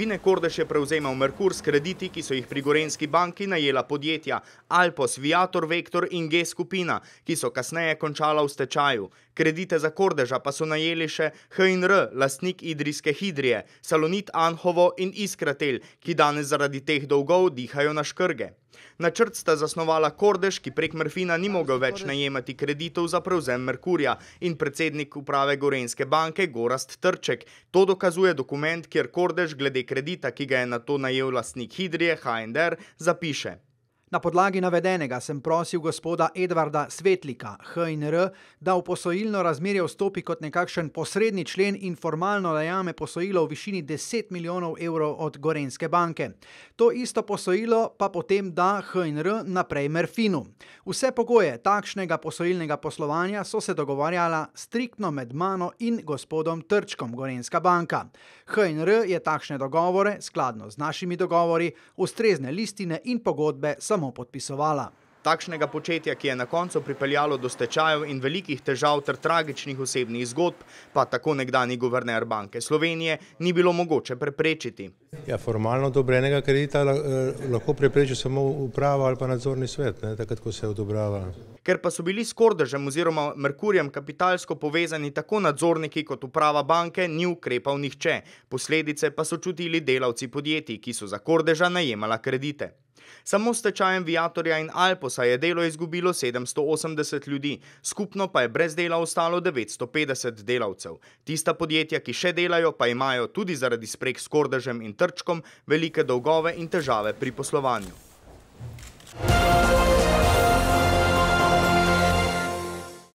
Bine Kordež je prevzemal Merkur s krediti, ki so jih pri Gorenjski banki najela podjetja Alpos, Viator, Vektor in G skupina, ki so kasneje končala v stečaju. Kredite za Kordeža pa so najeli še H&R, lastnik Idrijske Hidrije, Salonit Anhovo in Iskratel, ki danes zaradi teh dolgov dihajo na škrge. Načrt sta zasnovala Kordež, ki prek Merfina ni mogel več najemati kreditov za prevzem Merkurja, in predsednik uprave Gorenjske banke Gorazd Trček. To dokazuje dokument, kjer Kordež glede kredita, ki ga je nato najel lastnik Hidrije, H&R, zapiše. Na podlagi navedenega sem prosil gospoda Edvarda Svetlika, H&R, da v posojilno razmerje vstopi kot nekakšen posredni člen in formalno najame posojilo v višini 10 milijonov evrov od Gorenjske banke. To isto posojilo pa potem da H&R naprej Merfinu. Vse pogoje takšnega posojilnega poslovanja so se dogovarjala striktno med mano in gospodom Trčkom, Gorenjska banka. H&R je takšne dogovore, skladno z našimi dogovori, ustrezne listine in pogodbe podpisovala. Takšnega početja, ki je na koncu pripeljalo do stečajev in velikih težav ter tragičnih osebnih zgodb, pa tako nekdanji guverner Banke Slovenije ni bilo mogoče preprečiti. Ja, formalno odobrenega kredita lahko prepreči samo uprava ali pa nadzorni svet, takrat, ko se odobrava. Ker pa so bili s Kordežem oziroma Merkurjem kapitalsko povezani tako nadzorniki kot uprava banke, ni ukrepal nihče. Posledice pa so čutili delavci podjetij, ki so za Kordeža najemala kredite. Samo s stečajem Viatorja in Alposa je delo izgubilo 780 ljudi, skupno pa je brez dela ostalo 950 delavcev. Tista podjetja, ki še delajo, pa imajo tudi zaradi spreg s Kordežem in Trčkom velike dolgove in težave pri poslovanju.